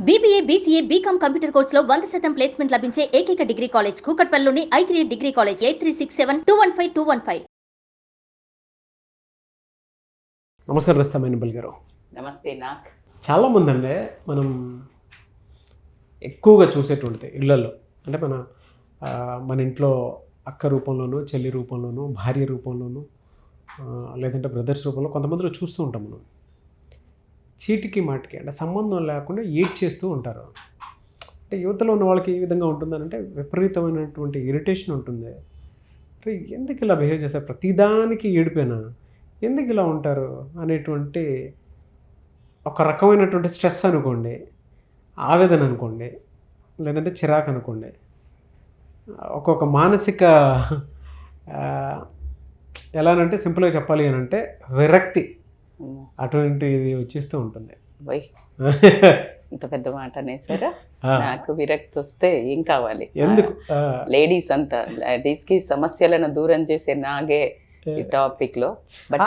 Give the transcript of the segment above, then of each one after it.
BBA, BCA, BCom computer కోర్సులో 100% placement లభించే ఏకైక డిగ్రీ కాలేజ్ కూకట్పల్లిలోని I3 డిగ్రీ కాలేజ్ 8367215215. నమస్కారం రస్తామైనబల్ గారు. నమస్తే. చాలామంది అండి మనం ఎక్కువగా చూసేటువంటిది ఇళ్లలో అంటే మన ఇంట్లో అక్క రూపంలోనూ, చెల్లి రూపంలోనూ, భార్య రూపంలోనూ, లేదంటే బ్రదర్స్ రూపంలో కొంతమందిలో చూస్తూ ఉంటాం మనం. చీటికి మాటికి అంటే సంబంధం లేకుండా ఏడ్ చేస్తూ ఉంటారు. అంటే యువతలో ఉన్న వాళ్ళకి ఏ విధంగా ఉంటుందనంటే విపరీతమైనటువంటి ఇరిటేషన్ ఉంటుంది. అంటే ఎందుకు ఇలా బిహేవ్ చేస్తారు, ప్రతిదానికి ఏడిపోయినా ఎందుకు ఇలా ఉంటారు అనేటువంటి ఒక రకమైనటువంటి స్ట్రెస్ అనుకోండి, ఆవేదన అనుకోండి, లేదంటే చిరాకు అనుకోండి, ఒక్కొక్క మానసిక ఎలానంటే సింపుల్గా చెప్పాలి అని అంటే విరక్తి అటువంటిది వచ్చేస్తూ ఉంటుంది. ఇంత పెద్ద మాట అనేసారా? నాకు విరక్తి వస్తే ఏం కావాలి? ఎందుకు లేడీస్ అంతా లేడీస్కి సమస్యలను దూరం చేసే నాగే ఈ టాపిక్ లో. బట్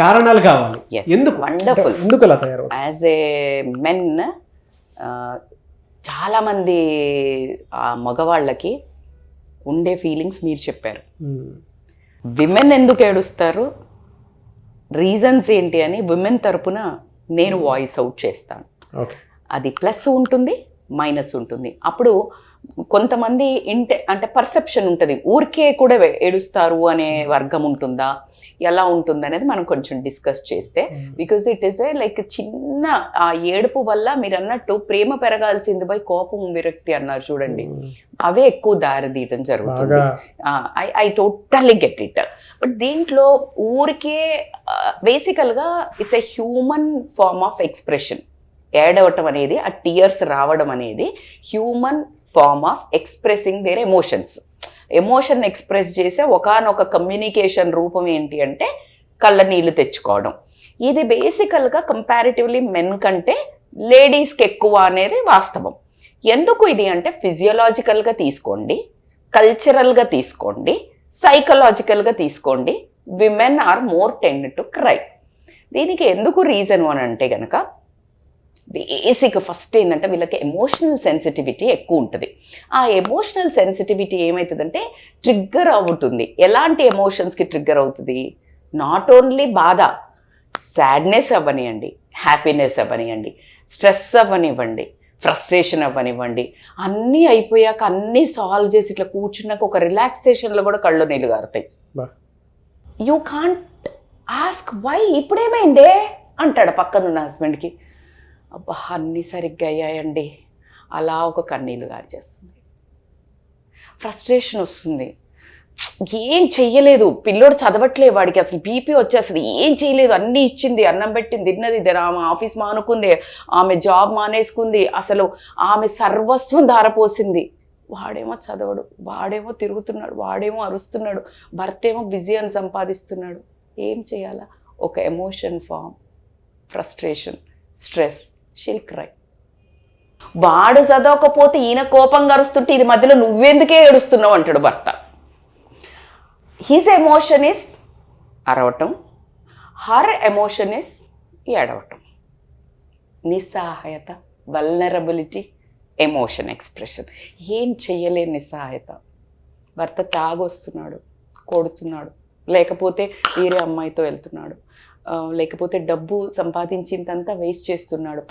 కారణాలు కావాలి. ఎందుకు వండర్ఫుల్. ఎందుకు అలా తయారు? యాజ్ ఏ మెన్ చాలా మంది మగవాళ్ళకి ఉండే ఫీలింగ్స్ మీరు చెప్పారు. విమెన్ ఎందుకు ఏడుస్తారు, రీజన్స్ ఏంటి అని విమెన్ తరపున నేను వాయిస్ అవుట్ చేస్తాను. అది ప్లస్ ఉంటుంది, మైనస్ ఉంటుంది. అప్పుడు కొంతమంది అంటే పర్సెప్షన్ ఉంటుంది, ఊరికే కూడా ఏడుస్తారు అనే వర్గం ఉంటుందా, ఎలా ఉంటుంది అనేది మనం కొంచెం డిస్కస్ చేస్తే, because it is a like చిన్న ఆ ఏడుపు వల్ల మీరు అన్నట్టు ప్రేమ పెరగాల్సింది పోయి కోపం, విరక్తి అన్నారు చూడండి, అవే ఎక్కువ దారి తీయడం జరుగుతుంది. I totally get it. But దీంట్లో ఊరికే బేసికల్గా it's a human form of expression. ఏడవటం అనేది, ఆ టీయర్స్ రావడం అనేది human form of expressing their emotions. Emotion express చేసే ఒకానొక కమ్యూనికేషన్ రూపం ఏంటి అంటే కళ్ళ నీళ్లు తెచ్చుకోవడం. ఇది బేసికల్గా కంపారిటివ్లీ మెన్ కంటే లేడీస్కి ఎక్కువ అనేది వాస్తవం. ఎందుకు ఇది అంటే ఫిజియోలాజికల్గా తీసుకోండి, కల్చరల్గా తీసుకోండి, సైకలాజికల్గా తీసుకోండి, women are more tend to cry. దీనికి ఎందుకు రీజన్ అని అంటే కనుక బేసిక్ ఫస్ట్ ఏంటంటే వీళ్ళకి ఎమోషనల్ సెన్సిటివిటీ ఎక్కువ ఉంటుంది. ఆ ఎమోషనల్ సెన్సిటివిటీ ఏమవుతుందంటే ట్రిగ్గర్ అవుతుంది. ఎలాంటి ఎమోషన్స్కి ట్రిగ్గర్ అవుతుంది? నాట్ ఓన్లీ బాధ, సాడ్నెస్ అవ్వనివ్వండి, హ్యాపీనెస్ అవ్వనివ్వండి, స్ట్రెస్ అవ్వనివ్వండి, ఫ్రస్ట్రేషన్ అవ్వనివ్వండి, అన్నీ అయిపోయాక అన్నీ సాల్వ్ చేసి ఇట్లా కూర్చున్నాక ఒక రిలాక్సేషన్లో కూడా కళ్ళు నీళ్ళు గారుతాయి. యూ కాంట్ ఆస్క్ వై, ఇప్పుడేమైందే అంటాడు పక్కనున్న హస్బెండ్కి. అబ్బా అన్నీ సరిగ్గా అయ్యాయండి, అలా ఒక కన్నీళ్ళు గార్చేస్తుంది. ఫ్రస్ట్రేషన్ వస్తుంది, ఏం చెయ్యలేదు, పిల్లోడు చదవట్లే, వాడికి అసలు బీపీ వచ్చేస్తుంది, ఏం చేయలేదు, అన్నీ ఇచ్చింది, అన్నం పెట్టింది, తిన్నది, ఆమె ఆఫీస్ మానుకుంది, ఆమె జాబ్ మానేసుకుంది, అసలు ఆమె సర్వస్వం ధారపోసింది. వాడేమో చదవడు, వాడేమో తిరుగుతున్నాడు, వాడేమో అరుస్తున్నాడు, భర్త ఏమో బిజీ అని సంపాదిస్తున్నాడు. ఏం చేయాలా? ఒక emotion form, frustration, stress, she'll cry. వాడు చదవకపోతే ఈయన కోపంగా అరుస్తుంటే ఇది మధ్యలో నువ్వెందుకే ఏడుస్తున్నావు అంటాడు భర్త. హిజ్ ఎమోషన్ ఇస్ అరవటం, హర్ ఎమోషన్ ఇస్ ఏడవటం. నిస్సహాయత, వల్నరబిలిటీ, ఎమోషన్ ఎక్స్ప్రెషన్. ఏం చెయ్యలేని నిస్సహాయత. భర్త తాగొస్తున్నాడు, కొడుతున్నాడు, లేకపోతే వేరే అమ్మాయితో వెళ్తున్నాడు, లేకపోతే డబ్బు సంపాదించిందంతా వేస్ట్ చేస్తున్నాడు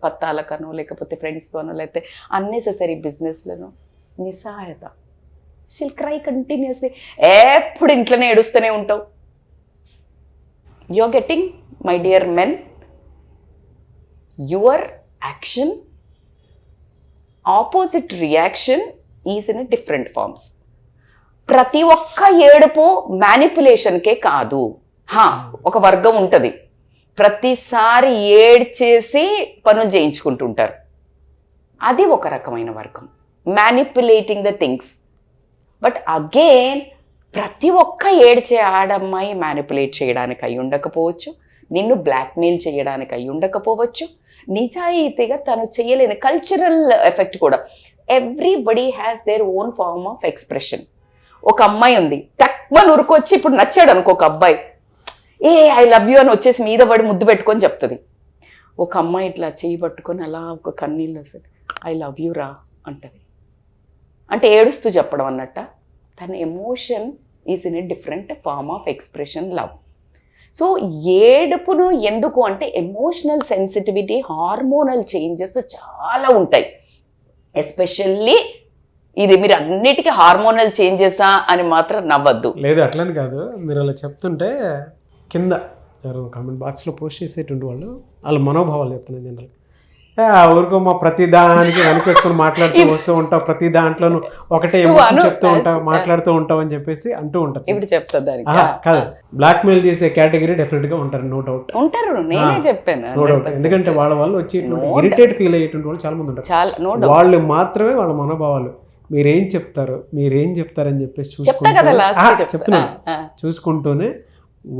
పత్తాలకనో, లేకపోతే ఫ్రెండ్స్తోనో, లేకపోతే అన్నెసెసరీ బిజినెస్లను. నిస్సహాయత. She'll cry continuously. ఎప్పుడు ఇంట్లోనే ఏడుస్తూనే ఉంటావు. You are getting, my dear men, your action opposite reaction is in different forms. ప్రతి ఒక్క ఏడుపు మ్యానిపులేషన్కే కాదు. ఒక వర్గం ఉంటుంది, ప్రతిసారి ఏడ్చేసి పనులు చేయించుకుంటుంటారు, అది ఒక రకమైన వర్గం, manipulating the things. But again ప్రతి ఒక్క ఏడ్చే ఆడమ్మాయి మ్యానిపులేట్ చేయడానికి అయి ఉండకపోవచ్చు, నిన్ను బ్లాక్మెయిల్ చేయడానికి అయి ఉండకపోవచ్చు, నిజాయితీగా తను చేయలేని కల్చరల్ ఎఫెక్ట్ కూడా. Everybody has their own form of expression. ఒక అమ్మాయి ఉంది, తక్కువ నురుకొచ్చి ఇప్పుడు నచ్చాడు అనుకో ఒక అబ్బాయి, ఏ ఐ లవ్ యూ అని వచ్చేసి మీద పడి ముద్దు పెట్టుకొని చెప్తుంది. ఒక అమ్మాయి ఇట్లా చేయి పట్టుకొని అలా ఒక కన్నీళ్ళు వస్తుంది, ఐ లవ్ యూ రా అంటది. అంటే ఏడుస్తూ చెప్పడం అన్నట్ట. తన emotion is in a different form of expression love. So ఏడుపును ఎందుకు అంటే ఎమోషనల్ సెన్సిటివిటీ, హార్మోనల్ చేంజెస్ చాలా ఉంటాయి. ఎస్పెషల్లీ ఇది మీరు అన్నిటికీ హార్మోనల్ చేంజెసా అని మాత్రం నవ్వద్దు. లేదు అట్లని కాదు, మీరు అలా చెప్తుంటే కింద ఎవరు కామెంట్ బాక్స్లో పోస్ట్ చేసేటువంటి వాళ్ళు వాళ్ళ మనోభావాలు చెప్తున్నాను. జనరల్ ఊరికో మా ప్రతి దానికి వెనకేసుకొని మాట్లాడుతూ వస్తూ ఉంటావు, ప్రతి దాంట్లోనూ ఒకటే ఎమోషన్ చెప్తూ ఉంటావు, మాట్లాడుతూ ఉంటావు అని చెప్పేసి అంటూ ఉంటారు. ఇప్పుడు చెప్తా దానికి కాదు, బ్లాక్ మెయిల్ చేసే కేటగిరీ డెఫినెట్ గా ఉంటారు, నో డౌట్ ఉంటారు. నేనే చెప్పాను నో డౌట్. ఎందుకంటే వాళ్ళ వాళ్ళు వచ్చి ఇరిటేట్ ఫీల్ అయ్యేటువంటి వాళ్ళు చాలా మంది ఉంటారు. వాళ్ళు మాత్రమే వాళ్ళ మనోభావాలు మీరేం చెప్తారని చెప్పేసి చెప్తున్నాను చూసుకుంటూనే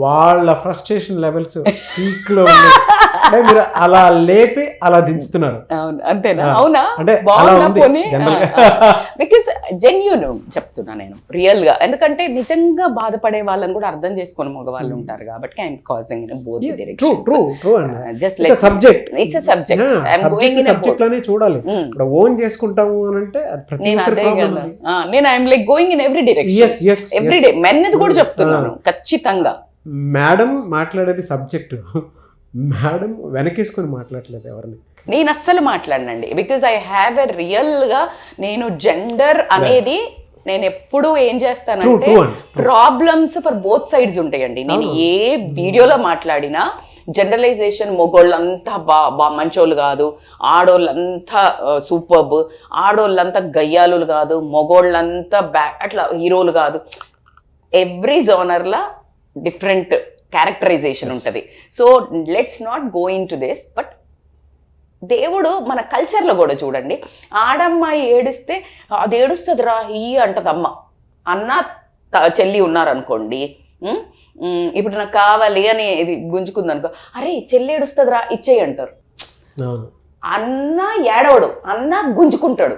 వాళ్ళ ఫ్రస్ట్రేషన్ లెవెల్స్ పీక్ లో అంటే మీరు అలా లేపి అలా దించుతున్నారు. అంతేనా? అవునా? అంటే బికాస్ జెన్యూన్ చెప్తున్నా నేను రియల్ గా. ఎందుకంటే నిజంగా బాధపడే వాళ్ళని కూడా అర్థం చేసుకుని మగవాళ్ళు ఉంటారు కాబట్టి I'm causing in both directions. Just like subject, it's a subject. I'm going in subject లోనే చూడాలి. ఇప్పుడు ఓన్ చేసుకుంటాము అని అంటే ప్రతి ఒక్కరి ప్రాబ్లం అది. నేను I'm like going in every direction, every day. మెన్నది కూడా చెప్తున్నాను ఖచ్చితంగా. మేడం మాట్లాడేది సబ్జెక్టు, మేడం వెనకేసుకొని మాట్లాడలేదు ఎవరిని. నేను అస్సలు మాట్లాడనండి. బికాజ్ ఐ హ్యావ్ ఎ రియల్గా నేను జెండర్ అనేది నేను ఎప్పుడు ఏం చేస్తానంటే ప్రాబ్లమ్స్ ఫర్ బోత్ సైడ్స్ ఉంటాయండి. నేను ఏ వీడియోలో మాట్లాడినా జనరలైజేషన్ మొగోళ్ళంతా మంచోళ్ళు కాదు, ఆడోళ్ళంతా సూపర్బ్, ఆడోళ్ళంతా గయ్యాలు కాదు, మొగోళ్ళంతా అట్లా హీరోలు కాదు. ఎవ్రీ జోనర్లా డిఫరెంట్ క్యారెక్టరైజేషన్ ఉంటుంది. So let's not go in to this. But దేవుడు మన కల్చర్లో కూడా చూడండి, ఆడమ్మాయి ఏడిస్తే అది ఏడుస్తుందిరా ఈ అంటదమ్మ. అన్న చెల్లి ఉన్నారనుకోండి, ఇప్పుడు నాకు కావాలి అని ఇది గుంజుకుంది అనుకో, అరే చెల్లి ఏడుస్తుందిరా ఇచ్చేయి అంటారు. అన్న ఏడవడు, అన్న గుంజుకుంటాడు.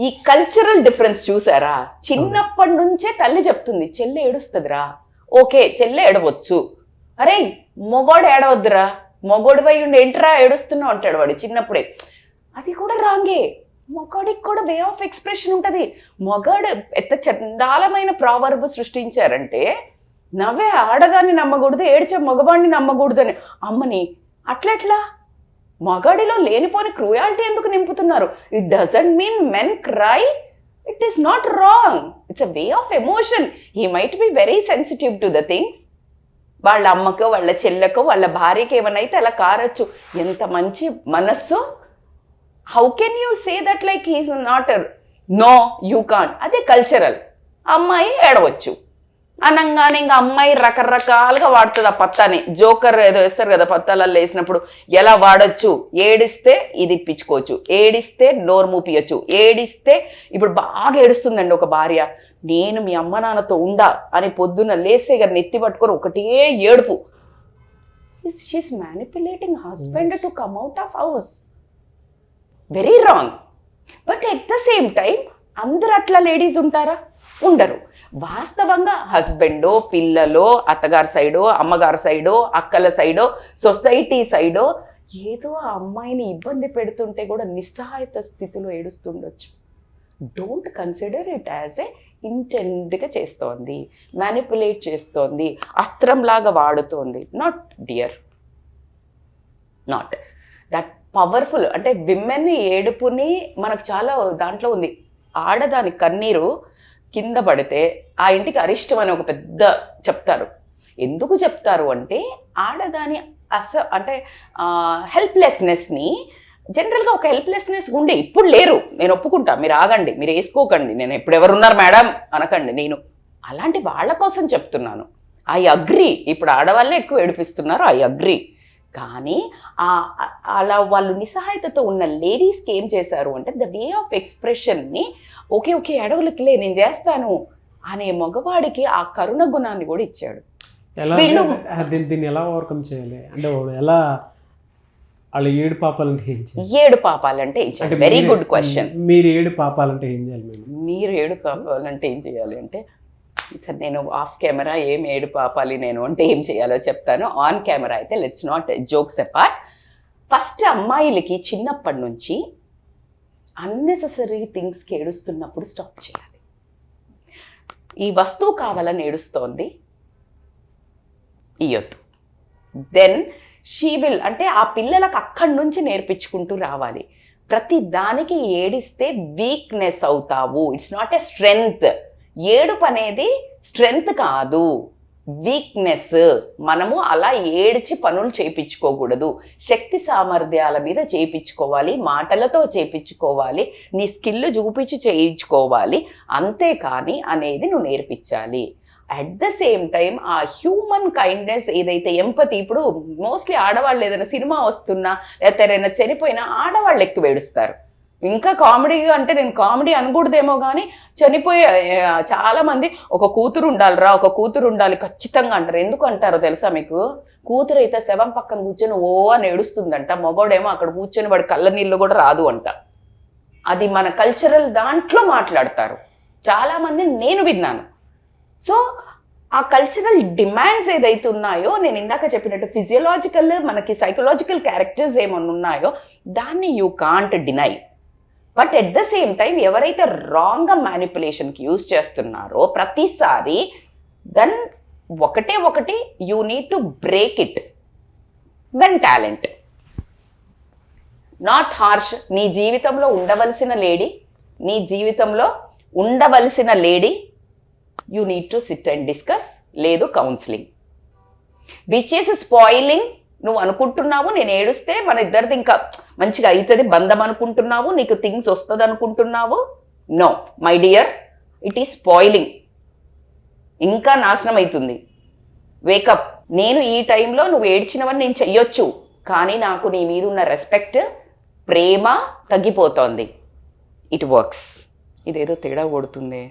ఈ కల్చరల్ డిఫరెన్స్ చూసారా? చిన్నప్పటి నుంచే తల్లి చెప్తుంది చెల్లి ఏడుస్తుందిరా, ఓకే చెల్లె ఏడవచ్చు, అరే మొగోడు ఏడవద్దురా, మొగోడు వై ఉండి ఏంట్రా ఏడుస్తున్నావు అంటాడు వాడు చిన్నప్పుడే. అది కూడా రాంగే. మొగాడికి కూడా వే ఆఫ్ ఎక్స్ప్రెషన్ ఉంటుంది. మొగాడు ఎంత చండాలమైన ప్రావర్బ్ సృష్టించారంటే, నవ్వే ఆడదాన్ని నమ్మకూడదు, ఏడ్చే మగవాడిని నమ్మకూడదు అని. అమ్మని అట్లెట్లా? మగాడిలో లేనిపోని క్రూయాలిటీ ఎందుకు నింపుతున్నారు? It doesn't mean men cry. It is not wrong. It's a way of emotion. He might be very sensitive to the things. వాళ్ళ అమ్మకో వాళ్ళ చెల్లెకో వాళ్ళ భార్యకి ఏమైనా అయితే అలా కారచ్చు. ఎంత మంచి మనస్సు. How can you say that like he's not? No you can't. అదే కల్చరల్. అమ్మాయి ఏడవచ్చు అనగానే ఇంకా అమ్మాయి రకరకాలుగా వాడుతుంది ఆ పత్తాని. జోకర్ ఏదో వేస్తారు కదా పత్తాలలో వేసినప్పుడు, ఎలా వాడచ్చు. ఏడిస్తే ఇది ఇప్పించుకోవచ్చు, ఏడిస్తే నోరు మూపియచ్చు, ఏడిస్తే ఇప్పుడు బాగా ఏడుస్తుందండి ఒక భార్య, నేను మీ అమ్మ నాన్నతో ఉండా అని పొద్దున్న లేసే గారు నెత్తి పట్టుకొని ఒకటే ఏడుపు. She's manipulating husband to come out of house. Very wrong. But at the same time అందరు అట్లా లేడీస్ ఉంటారా? ఉండరు. వాస్తవంగా హస్బెండో, పిల్లలో, అత్తగారి సైడో, అమ్మగారి సైడో, అక్కల సైడో, సొసైటీ సైడో ఏదో ఆ అమ్మాయిని ఇబ్బంది పెడుతుంటే కూడా నిస్సహాయత స్థితిలో ఏడుస్తుండొచ్చు. Don't consider it as a ఇంటెంట్గా చేస్తోంది, మ్యానిపులేట్ చేస్తోంది, అస్త్రంలాగా వాడుతోంది. Not dear, not that powerful. అంటే విమెన్ ఏడుపుని మనకు చాలా దాంట్లో ఉంది. ఆడదాని కన్నీరు కింద పడితే ఆ ఇంటికి అరిష్టం అని ఒక పెద్ద చెప్తారు. ఎందుకు చెప్తారు అంటే ఆడదాని అంటే హెల్ప్లెస్నెస్ని జనరల్గా ఒక హెల్ప్లెస్నెస్ ఉండే, ఇప్పుడు లేరు, నేను ఒప్పుకుంటా, మీరు ఆగండి, మీరు వేసుకోకండి, నేను ఇప్పుడు ఎవరున్నారు మేడం అనకండి, నేను అలాంటి వాళ్ళ కోసం చెప్తున్నాను. ఐ అగ్రీ, ఇప్పుడు ఆడవాళ్ళే ఎక్కువ ఏడిపిస్తున్నారు, ఐ అగ్రీ. కానీ అలా వాళ్ళు నిస్సహాయతతో ఉన్న లేడీస్కి ఏం చేశారు అంటే ద వే ఆఫ్ ఎక్స్ప్రెషన్ని ఓకే ఓకే అడవులకిలే నేను చేస్తాను అనే మగవాడికి ఆ కరుణ గుణాన్ని కూడా ఇచ్చాడు. దీన్ని ఎలా ఓవర్కమ్ చేయాలి అంటే ఎలా వాళ్ళు ఏడు పాపాలంటే ఏం చేయాలి? ఏడు పాపాలంటే ఏం చేయాలి? Very good question. మీరు ఏడు పాపాలంటే ఏం చేయాలి? మీరు ఏడు పాపాలంటే ఏం చేయాలి అంటే సార్ నేను ఆఫ్ కెమెరా ఏం ఏడు పాపాలి నేను అంటే ఏం చేయాలో చెప్తాను. ఆన్ కెమెరా అయితే let's not jokes apart. First అమ్మాయిలకి చిన్నప్పటి నుంచి అన్నెసెసరీ థింగ్స్కి ఏడుస్తున్నప్పుడు స్టాప్ చేయాలి. ఈ వస్తువు కావాలని ఏడుస్తోంది, ఇయ్యొద్దు. దెన్ షీ విల్, అంటే ఆ పిల్లలకు అక్కడి నుంచి నేర్పించుకుంటూ రావాలి. ప్రతి దానికి ఏడిస్తే వీక్నెస్ అవుతావు. It's not a strength. ఏడుపు అనేది స్ట్రెంగ్త్ కాదు, వీక్నెస్. మనము అలా ఏడ్చి పనులు చేయించుకోకూడదు. శక్తి సామర్థ్యాల మీద చేయించుకోవాలి, మాటలతో చేయించుకోవాలి, నీ స్కిల్ చూపించి చేయించుకోవాలి, అంతేకాని అనేది నువ్వు నేర్పించాలి. అట్ ద సేమ్ టైం ఆ హ్యూమన్ కైండ్నెస్ ఏదైతే ఎంపతి, ఇప్పుడు మోస్ట్లీ ఆడవాళ్ళు ఏదైనా సినిమా వస్తున్నా లేకపోతే ఎవరైనా చనిపోయినా ఆడవాళ్ళు ఎక్కువ ఏడుస్తారు. ఇంకా కామెడీగా అంటే నేను కామెడీ అనకూడదేమో కానీ చనిపోయే చాలా మంది ఒక కూతురు ఉండాలిరా, ఒక కూతురు ఉండాలి ఖచ్చితంగా అంటారు. ఎందుకు అంటారో తెలుసా మీకు? కూతురు అయితే శవం పక్కన కూర్చొని ఓ అని ఏడుస్తుందంట, మగోడేమో అక్కడ కూర్చొని వాడి కళ్ళ నీళ్ళు కూడా రాదు అంట. అది మన కల్చరల్ దాంట్లో మాట్లాడతారు చాలామంది, నేను విన్నాను. సో ఆ కల్చరల్ డిమాండ్స్ ఏదైతే ఉన్నాయో, నేను ఇందాక చెప్పినట్టు ఫిజియోలాజికల్ మనకి సైకలాజికల్ క్యారెక్టర్స్ ఏమన్నా ఉన్నాయో దాన్ని you can't deny. But at the same time ఎవరైతే రాంగ్గా మ్యానిపులేషన్కి యూజ్ చేస్తున్నారో ప్రతిసారి, దెన్ ఒకటి you need to break it when talent not harsh. నీ జీవితంలో ఉండవలసిన lady you need to SIT and discuss, లేదు కౌన్సిలింగ్. Which is spoiling. నువ్వు అనుకుంటున్నావు నేను ఏడుస్తే మన ఇద్దరిది ఇంకా మంచిగా అవుతుంది బంధం అనుకుంటున్నావు, నీకు థింగ్స్ వస్తుంది అనుకుంటున్నావు. No my dear, it is spoiling. ఇంకా నాశనం అవుతుంది. వేకప్. నేను ఈ టైంలో నువ్వు ఏడ్చినవని నేను చెయ్యొచ్చు, కానీ నాకు నీ మీద ఉన్న రెస్పెక్ట్, ప్రేమ తగ్గిపోతోంది. It works. ఇదేదో తేడా కొడుతుంది.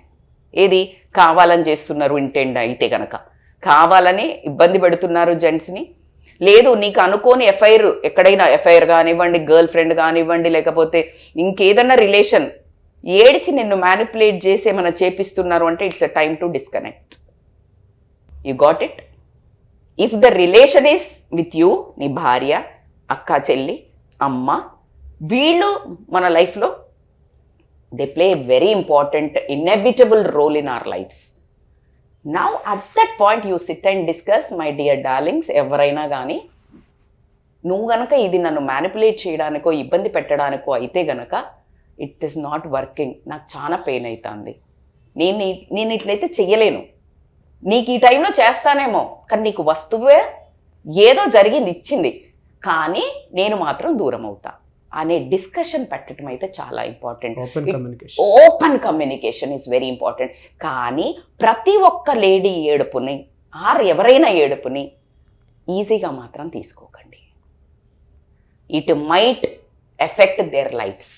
ఏది కావాలని చేస్తున్నారు ఇంటెండ్ అయితే కనుక, కావాలని ఇబ్బంది పెడుతున్నారు జెంట్స్ని. లేదు నీకు అనుకోని ఎఫ్ఐఆర్, ఎక్కడైనా ఎఫ్ఐఆర్ కానివ్వండి, గర్ల్ ఫ్రెండ్ కానివ్వండి, లేకపోతే ఇంకేదన్నా రిలేషన్ ఏడిచి నిన్ను మ్యానిపులేట్ చేసి ఏమైనా చేపిస్తున్నారు అంటే it's a time to disconnect. You got it. If the relation is with you, నీ భార్య, అక్క, చెల్లి, అమ్మ, వీళ్ళు మన లైఫ్లో they play a very important, inevitable role in our lives. Now at that point you sit and discuss, my dear darlings, ఎవరైనా కానీ నువ్వు గనక ఇది నన్ను మ్యానిపులేట్ చేయడానికో ఇబ్బంది పెట్టడానికో అయితే గనక ఇట్ ఈస్ నాట్ వర్కింగ్. నాకు చాలా పెయిన్ అవుతుంది, నేను ఇట్లయితే చెయ్యలేను, నీకు ఈ టైంలో చేస్తానేమో, కానీ నీకు వస్తువే ఏదో జరిగింది ఇచ్చింది, కానీ నేను మాత్రం దూరం అవుతా అనే డిస్కషన్ పెట్టడం అయితే చాలా important. Open communication is very important. కానీ ప్రతి ఒక్క లేడీ ఏడుపుని ఎవరైనా ఏడుపుని ఈజీగా మాత్రం తీసుకోకండి. It might effect their lifes.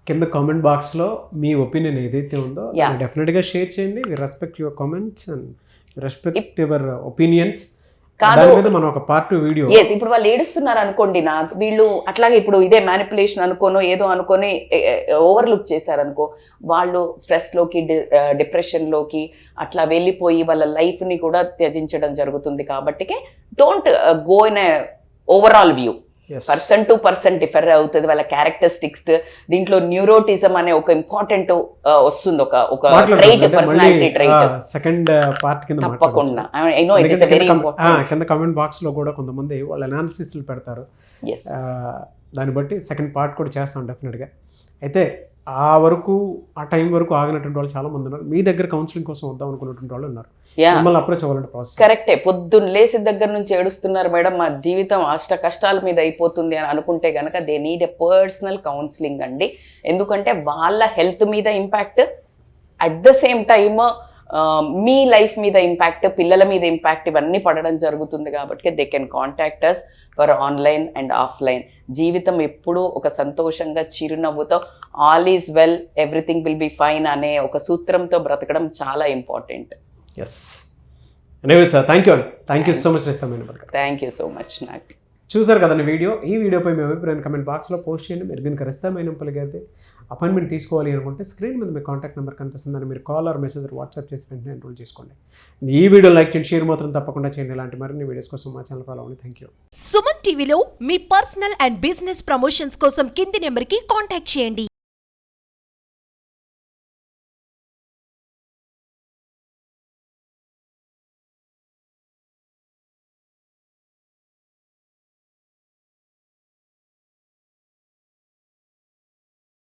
కింద కామెంట్ బాక్స్లో మీ ఒపీనియన్ ఏదైతే ఉందో డెఫినెట్గా షేర్ చేయండి. We respect your comments and respect your opinions. కాదు మనం ఒక పార్ట్ 2 వీడియో. ఎస్, ఇప్పుడు వాళ్ళు ఏడుస్తున్నారు అనుకోండి, నాకు వీళ్ళు అట్లాగే ఇప్పుడు ఇదే మ్యానిపులేషన్ అనుకోనో ఏదో అనుకొని ఓవర్లుక్ చేశారనుకో, వాళ్ళు స్ట్రెస్లోకి డిప్రెషన్లోకి అట్లా వెళ్ళిపోయి వాళ్ళ లైఫ్ని కూడా త్యజించడం జరుగుతుంది. కాబట్టి don't go in a overall view. Person to person differ అవుతుంది వాళ్ళ క్యారెక్టరిస్టిక్స్. దీంట్లో న్యూరోటిజం అనే ఒక ఇంపార్టెంట్ వస్తుంది, ఒక trait, personality trait. Second part కింద తప్పకుండా I know it is very important. కింద కామెంట్ బాక్స్ లో కూడా కొంతమంది వాళ్ళ అనాలిసిస్లు పెడతారు, దాన్ని బట్టి సెకండ్ పార్ట్ కూడా చేస్తాం డెఫినెట్గా. అయితే ఆ వరకు ఆ టైం వరకు ఆగినటువంటి వాళ్ళు చాలా మంది ఉన్నారు. మీ దగ్గర కౌన్సిలింగ్ కోసం వద్దాం అనుకున్నటువంటి వాళ్ళు ఉన్నారు. మిమ్మల్ని అప్రోచ్ అవ్వాలంటే ప్రాసెస్ కరెక్టే. పొద్దున్న లేసి దగ్గర నుంచి ఏడుస్తున్నారు మేడం, మా జీవితం అష్ట కష్టాల మీద అయిపోతుంది అని అనుకుంటే కనుక they need a personal counselling అండి. ఎందుకంటే వాళ్ళ హెల్త్ మీద impact, at the same time మీ లైఫ్ మీద ఇంపాక్ట్, పిల్లల మీద ఇంపాక్ట్, ఇవన్నీ పడడం జరుగుతుంది. కాబట్టి they can contact us for online and offline. జీవితం ఎప్పుడూ ఒక సంతోషంగా చిరునవ్వుతో all is well, everything will be fine అనే ఒక సూత్రంతో బ్రతకడం చాలా important. Yes. Anyway sir, thank you so much. Thank you so much. నాకు చూసారు కదండి వీడియో. ఈ వీడియోపై మీ అభిప్రాయాన్ని కమెంట్ బాక్స్లో పోస్ట్ చేయండి. మీరు దీనికి మైనంపల్లి గారితే అపాయింట్మెంట్ తీసుకోవాలి అనుకుంటే స్క్రీన్ మీద మీ కాంటాక్ట్ నెంబర్ కనిపిస్తుందని మీరు కాల్ ఆర్ మెసేజ్ వాట్సాప్ చేసి వెంటనే ఎన్రోల్ చేసుకోండి. ఈ వీడియో లైక్ చేయండి, షేర్ మాత్రం తప్పకుండా చేయండి. ఇలాంటి మరిన్ని వీడియోస్ కోసం మా ఛానల్ ఫాలో అవ్వండి. Thank you. సుమన్ టీవీలో మీ పర్సనల్ అండ్ బిజినెస్ ప్రమోషన్స్ కోసం కింది నెంబర్కి కాంటాక్ట్ చేయండి.